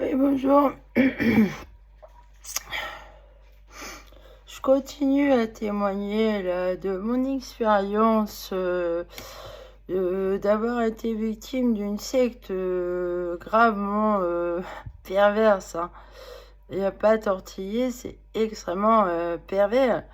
Oui, bonjour. Je continue à témoigner là, de mon expérience d'avoir été victime d'une secte gravement perverse. Hein. Il n'y a pas à tortiller, c'est extrêmement pervers.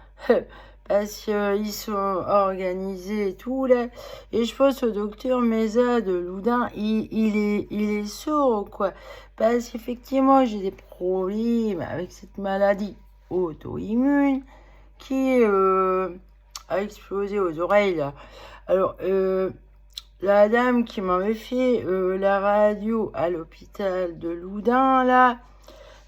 Parce qu'ils sont organisés et tout, là. Et je pense au docteur Mesa de Loudun, il est sourd, quoi. Parce qu'effectivement, j'ai des problèmes avec cette maladie auto-immune qui a explosé aux oreilles, là. Alors, la dame qui m'avait fait la radio à l'hôpital de Loudun, là,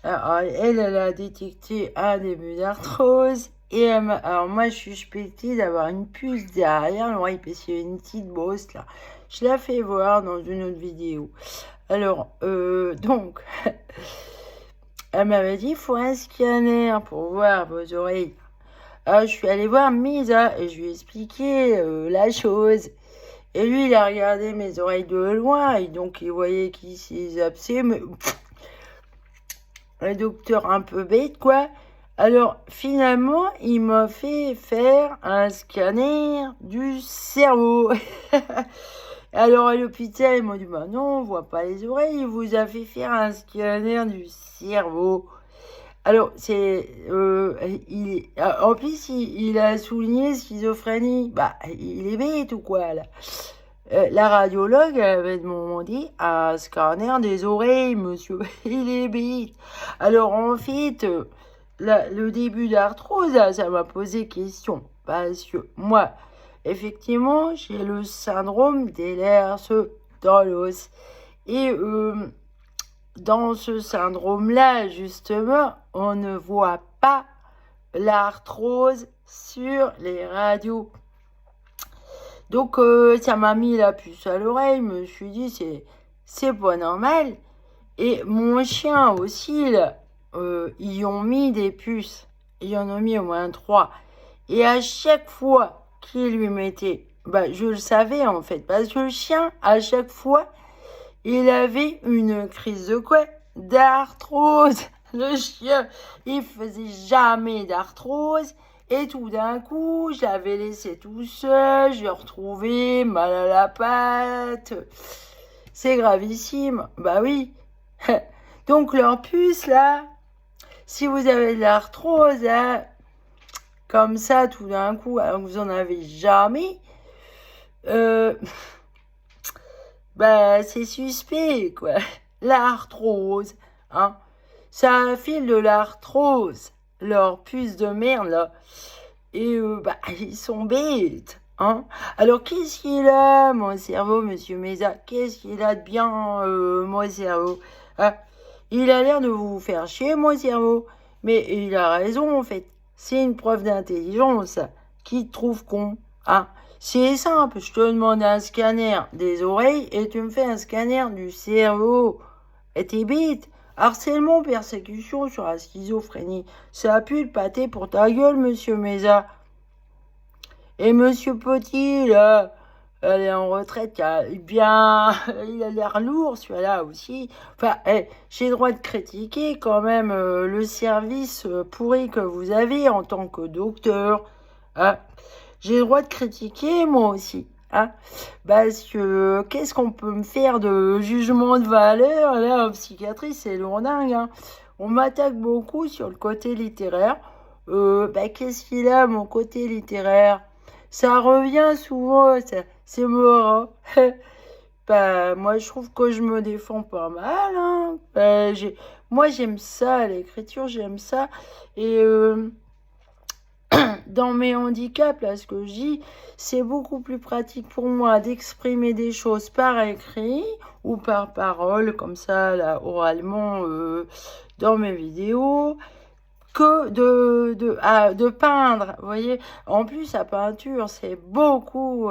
alors, elle a détecté un début d'arthrose. Et alors moi, je suis suspectée d'avoir une puce derrière l'oreille parce qu'il y a une petite brosse là. Je l'ai fait voir dans une autre vidéo. Alors, donc, elle m'avait dit, il faut un scanner pour voir vos oreilles. Alors, je suis allée voir Misa et je lui ai expliqué la chose. Et lui, il a regardé mes oreilles de loin et donc il voyait qu'il s'est abcès. Mais un docteur un peu bête, quoi. Alors, finalement, il m'a fait faire un scanner du cerveau. Alors, à l'hôpital, ils m'ont dit, bah non, on voit pas les oreilles, il vous a fait faire un scanner du cerveau. Alors, en plus, il a souligné schizophrénie. Bah, il est bête ou quoi, là? La radiologue avait demandé un scanner des oreilles, monsieur. Il est bête. Alors, en fait, le début d'arthrose, ça m'a posé question. Parce que moi, effectivement, j'ai le syndrome d'Ehlers-Danlos. Et dans ce syndrome-là, justement, on ne voit pas l'arthrose sur les radios. Donc, ça m'a mis la puce à l'oreille. Je me suis dit, c'est pas normal. Et mon chien aussi, là, ils ont mis des puces. Ils en ont mis au moins 3. Et à chaque fois qu'ils lui mettaient, bah, je le savais en fait. Parce que le chien, à chaque fois, il avait une crise de quoi? D'arthrose. Le chien, il faisait jamais d'arthrose. Et tout d'un coup, je l'avais laissé tout seul, je l'ai retrouvé mal à la patte. C'est gravissime. Bah oui. Donc leur puce, là, si vous avez de l'arthrose, là, comme ça, tout d'un coup, alors que vous en avez jamais, bah c'est suspect, quoi. L'arthrose, hein. Ça file de l'arthrose, leur puce de merde, là. Et bah, ils sont bêtes, hein. Alors, qu'est-ce qu'il a, mon cerveau, monsieur Mesa? Qu'est-ce qu'il a de bien, mon cerveau? Hein? Il a l'air de vous faire chier, mon cerveau. Mais il a raison, en fait. C'est une preuve d'intelligence, qui te trouve con, hein. C'est simple, je te demande un scanner des oreilles et tu me fais un scanner du cerveau. Et t'es bête. Harcèlement, persécution sur la schizophrénie. Ça a pu le pâté pour ta gueule, monsieur Mesa. Et monsieur Petit, là, elle est en retraite, il a l'air lourd, celui-là aussi. Enfin, j'ai le droit de critiquer quand même le service pourri que vous avez en tant que docteur. Hein. J'ai le droit de critiquer, moi aussi. Hein. Parce que qu'est-ce qu'on peut me faire de jugement de valeur, là, en psychiatrie, c'est lourdingue. Hein. On m'attaque beaucoup sur le côté littéraire. Qu'est-ce qu'il a, mon côté littéraire? Ça revient souvent, c'est mort. Hein. Moi, je trouve que je me défends pas mal. Hein. Moi, j'aime ça, l'écriture, j'aime ça. Et dans mes handicaps, là, ce que je dis, c'est beaucoup plus pratique pour moi d'exprimer des choses par écrit ou par parole, comme ça, là, oralement, dans mes vidéos, que de peindre, vous voyez. En plus, la peinture, c'est beaucoup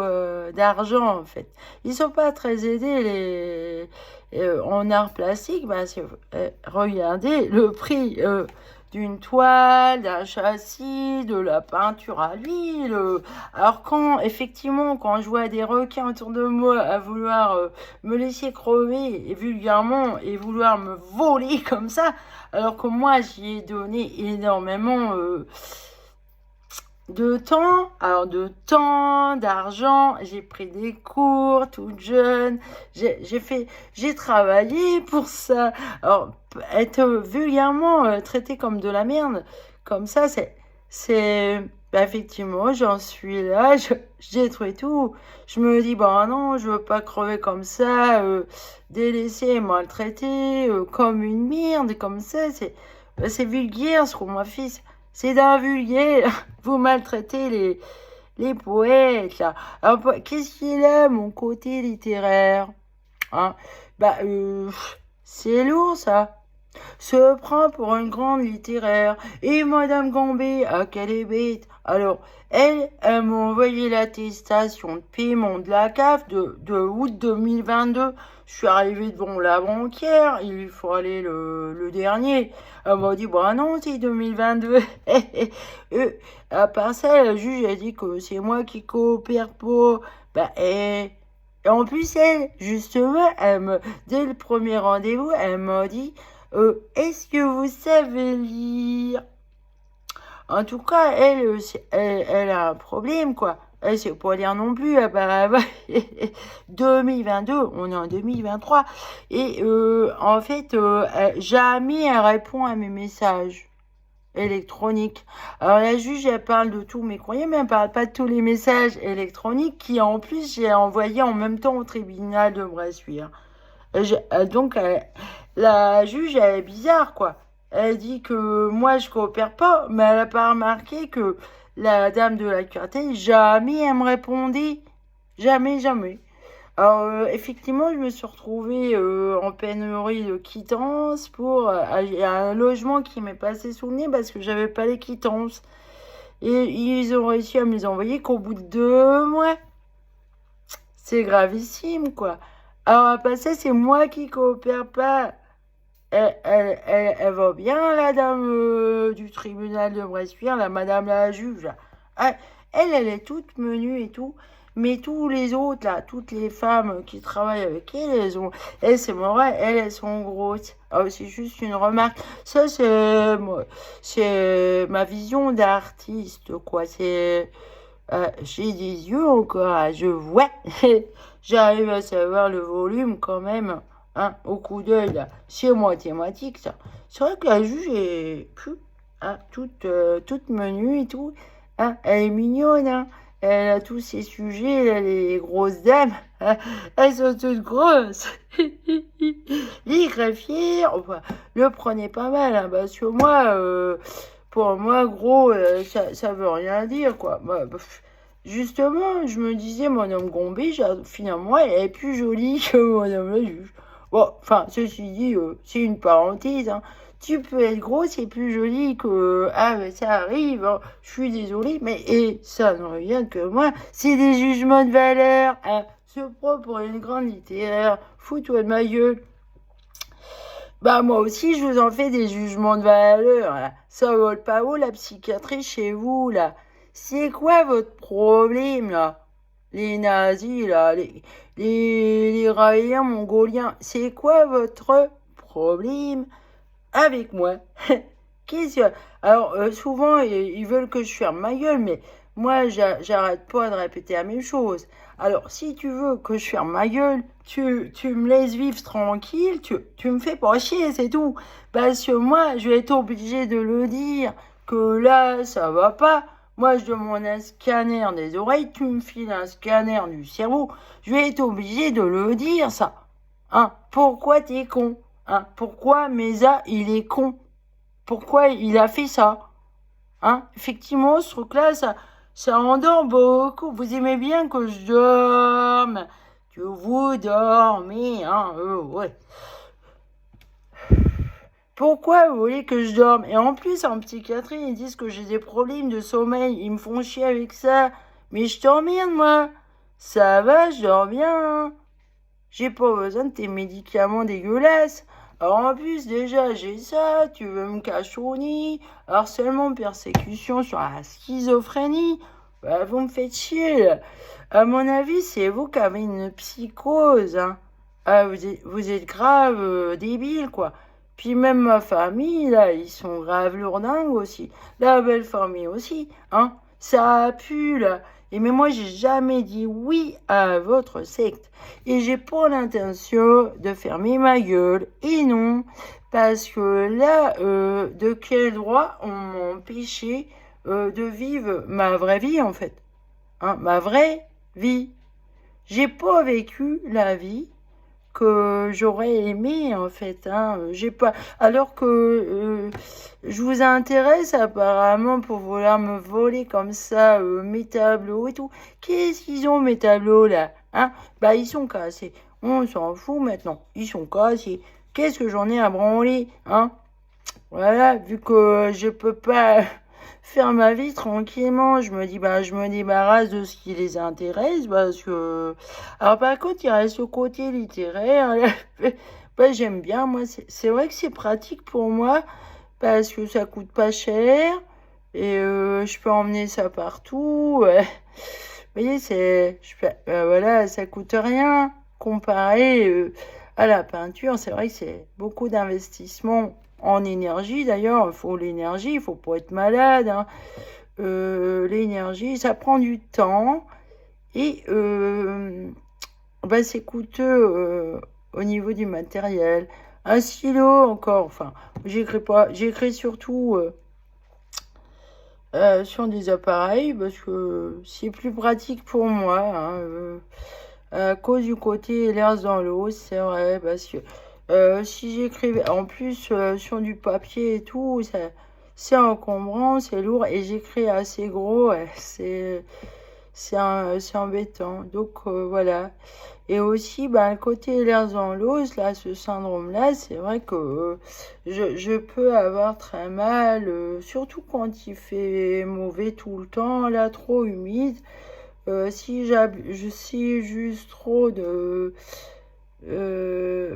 d'argent, en fait. Ils sont pas très aidés, en art plastique. Regardez le prix d'une toile, d'un châssis, de la peinture à l'huile. Alors quand je vois des requins autour de moi à vouloir me laisser crever et vulgairement et vouloir me voler comme ça, alors que moi j'y ai donné énormément de temps, d'argent, j'ai pris des cours toute jeune, j'ai travaillé pour ça. Alors, être vulgairement traité comme de la merde, comme ça, bah, effectivement, j'en suis là, j'ai détruit tout. Je me dis, bah non, je veux pas crever comme ça, délaissé et maltraité, comme une merde, comme ça, c'est vulgaire ce qu'on m'a fait. C'est d'un vulgaire. Vous maltraitez les poètes, là. Alors, qu'est-ce qu'il a, mon côté littéraire? Hein? Bah, c'est lourd, ça. Se prend pour une grande littéraire. Et Madame Gambé, qu'elle est bête. Alors, elle m'a envoyé l'attestation de paiement de la CAF de août 2022. Je suis arrivé devant la banquière, il lui faut aller le dernier. Elle m'a dit, bah non, c'est 2022. À part ça, la juge a dit que c'est moi qui coopère pas. Bah, et en plus, elle, justement, dès le premier rendez-vous, elle m'a dit, est-ce que vous savez lire? En tout cas, elle a un problème, quoi. Elle sait pas lire non plus. 2022, on est en 2023. Et en fait, jamais elle répond à mes messages électroniques. Alors la juge, elle parle de tous mes courriers, mais elle parle pas de tous les messages électroniques qui, en plus, j'ai envoyé en même temps au tribunal de Bressuire. Donc, la juge, elle est bizarre, quoi. Elle dit que moi, je coopère pas, mais elle a pas remarqué que la dame de la curatelle, jamais elle me répondait. Jamais, jamais. Alors, effectivement, je me suis retrouvée en pénurie de quittance pour un logement qui m'est passé sous le nez parce que j'avais pas les quittances. Et ils ont réussi à me les envoyer qu'au bout de 2 mois. C'est gravissime, quoi. Alors, après ça, c'est moi qui coopère pas. Elle va bien, la dame du tribunal de Bressuire, la madame la juge. Elle, elle est toute menue et tout. Mais tous les autres, là, toutes les femmes qui travaillent avec elle, c'est vrai, elles sont grosses. C'est juste une remarque. Ça, c'est ma vision d'artiste, quoi. J'ai des yeux encore, je vois. J'arrive à savoir le volume quand même, hein, au coup d'œil, là. C'est mathématique, ça. C'est vrai que la juge est hein, toute menue et tout. Hein, elle est mignonne, hein. Elle a tous ses sujets, là, les grosses dames. Hein, elles sont toutes grosses. Les greffiers, enfin, le prenez pas mal, hein, parce que moi, pour moi, gros, ça veut rien dire, quoi. Justement, je me disais, Madame Gombe, finalement, elle est plus jolie que Madame la juge. Bon, enfin, ceci dit, c'est une parenthèse, hein. Tu peux être gros, c'est plus joli que... Ah, mais ça arrive, hein. Je suis désolée, mais ça ne regarde que moi. C'est des jugements de valeur, hein. Se prend pour une grande littéraire. Fous-toi de ma gueule. Bah, moi aussi, je vous en fais des jugements de valeur, là. Ça vole pas haut, la psychiatrie chez vous, là. C'est quoi votre problème, là? Les nazis, là, les raïens mongoliens. C'est quoi votre problème avec moi? Qu'est-ce que... Alors, souvent, ils veulent que je ferme ma gueule, mais moi, j'arrête pas de répéter la même chose. Alors, si tu veux que je ferme ma gueule, tu me laisses vivre tranquille, tu me fais pas chier, c'est tout. Parce que moi, je vais être obligée de le dire, que là, ça va pas. Moi, je demande un scanner des oreilles, tu me files un scanner du cerveau. Je vais être obligée de le dire, ça. Hein? Pourquoi t'es con? Hein? Pourquoi Mesa, il est con? Pourquoi il a fait ça? Hein? Effectivement, ce truc-là, ça endort beaucoup. Vous aimez bien que je dorme. Que vous dormez, hein? Ouais. Pourquoi vous voulez que je dorme? Et en plus, en psychiatrie, ils disent que j'ai des problèmes de sommeil. Ils me font chier avec ça. Mais je t'emmerde, moi. Ça va, je dors bien, hein. J'ai pas besoin de tes médicaments dégueulasses. Alors en plus, déjà, j'ai ça, tu veux me cachonner, harcèlement, persécution sur la schizophrénie. Bah, vous me faites chier, là. À mon avis, c'est vous qui avez une psychose, hein. Ah, vous êtes grave débile, quoi. Puis même ma famille, là, ils sont grave lourdingues aussi. La belle famille aussi, hein. Ça pue, là. Et mais moi, j'ai jamais dit oui à votre secte. Et j'ai pas l'intention de fermer ma gueule. Et non, parce que là, de quel droit on m'empêchait de vivre ma vraie vie, en fait, hein, ma vraie vie. J'ai pas vécu la vie que j'aurais aimé en fait, hein. J'ai pas. Alors que je vous intéresse apparemment pour vouloir me voler comme ça mes tableaux et tout. Qu'est-ce qu'ils ont mes tableaux là, hein? Bah ils sont cassés. On s'en fout maintenant. Ils sont cassés. Qu'est-ce que j'en ai à branler, hein? Voilà, vu que je peux pas faire ma vie tranquillement, je me dis, bah, je me débarrasse de ce qui les intéresse, parce que... Alors, par contre, il reste le côté littéraire. Bah, j'aime bien, moi, c'est vrai que c'est pratique pour moi, parce que ça coûte pas cher, et je peux emmener ça partout. Vous voyez, voilà, ça coûte rien, comparé à la peinture. C'est vrai que c'est beaucoup d'investissement en énergie d'ailleurs. Il faut l'énergie, il faut pas être malade, hein. L'énergie, ça prend du temps et bah, c'est coûteux au niveau du matériel. Un stylo encore, enfin, j'écris pas, j'écris surtout sur des appareils parce que c'est plus pratique pour moi, hein, à cause du côté l'air dans l'eau, c'est vrai, parce que si j'écrivais en plus sur du papier et tout, ça, c'est encombrant, c'est lourd et j'écris assez gros, ouais, c'est embêtant. Donc voilà. Et aussi, bah, le côté l'air dans l'os, là, ce syndrome-là, c'est vrai que je peux avoir très mal, surtout quand il fait mauvais tout le temps, là, trop humide. Si juste trop de...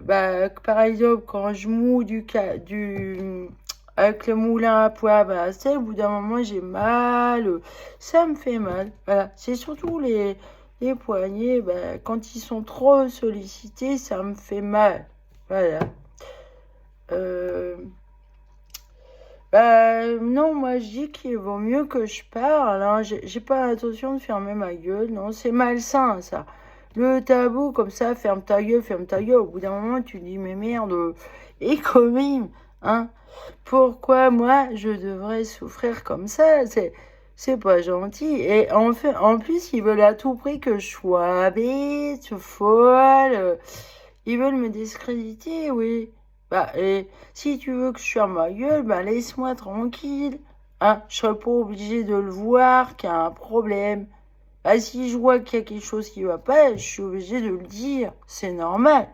bah, par exemple, quand je moue avec le moulin à pois, bah, c'est au bout d'un moment, j'ai mal, ça me fait mal. Voilà, c'est surtout les poignets, bah, quand ils sont trop sollicités, ça me fait mal. Voilà. Euh, Bah, non, moi je dis qu'il vaut mieux que je parle, hein. J'ai pas l'intention de fermer ma gueule, non, c'est malsain ça. Le tabou comme ça, ferme ta gueule, ferme ta gueule. Au bout d'un moment, tu dis, mais merde, et quand même, hein, pourquoi moi je devrais souffrir comme ça? C'est pas gentil. Et en fait, en plus, ils veulent à tout prix que je sois bête, folle. Ils veulent me discréditer, oui. Bah, et si tu veux que je ferme ma gueule, bah laisse-moi tranquille. Hein, je serai pas obligé de le voir qu'il y a un problème. Bah, si je vois qu'il y a quelque chose qui va pas, je suis obligé de le dire. C'est normal.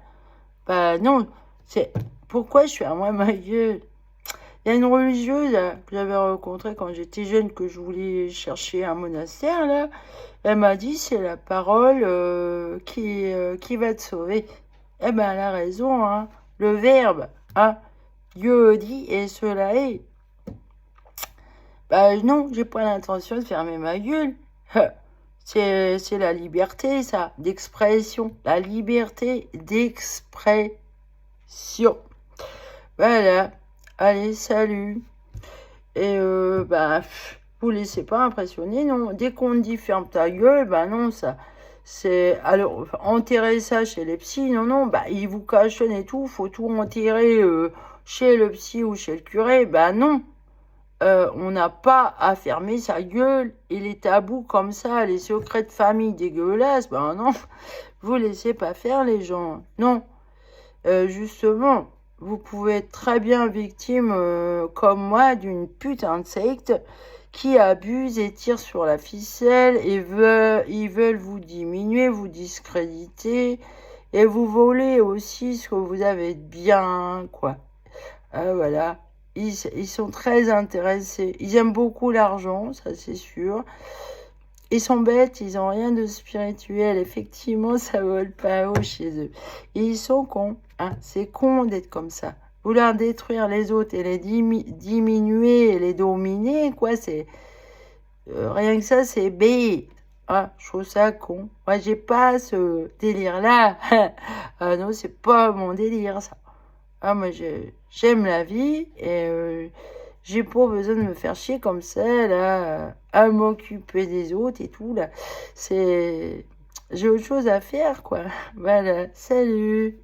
Bah non, c'est pourquoi je ferme ma gueule. Il y a une religieuse là, que j'avais rencontrée quand j'étais jeune, que je voulais chercher un monastère là. Elle m'a dit c'est la parole qui va te sauver. Eh ben elle a raison, hein. Le verbe, hein. Dieu dit et cela est. Bah non, j'ai pas l'intention de fermer ma gueule. C'est la liberté, ça, d'expression. La liberté d'expression. Voilà. Allez, salut. Et bah, vous laissez pas impressionner, non. Dès qu'on dit ferme ta gueule, bah non, ça. C'est. Alors, enterrer ça chez les psys, non, non, bah, ils vous cachonnent et tout, faut tout enterrer chez le psy ou chez le curé, bah non. On n'a pas à fermer sa gueule et les tabous comme ça, les secrets de famille dégueulasses, ben non, vous laissez pas faire les gens. Non, justement, vous pouvez être très bien victime, comme moi, d'une putain de secte qui abuse et tire sur la ficelle et ils veulent vous diminuer, vous discréditer et vous voler aussi ce que vous avez de bien, quoi. Voilà. Ils sont très intéressés. Ils aiment beaucoup l'argent, ça c'est sûr. Ils sont bêtes, ils ont rien de spirituel. Effectivement, ça vole pas haut chez eux. Et ils sont cons. Hein. C'est con d'être comme ça. Vouloir détruire les autres et les diminuer et les dominer, quoi, c'est... rien que ça, c'est bête. Ah, je trouve ça con. Moi, j'ai pas ce délire-là. Ah non, c'est pas mon délire, ça. Ah, moi, j'aime la vie et j'ai pas besoin de me faire chier comme ça, là, à m'occuper des autres et tout, là. C'est... J'ai autre chose à faire, quoi. Voilà, salut.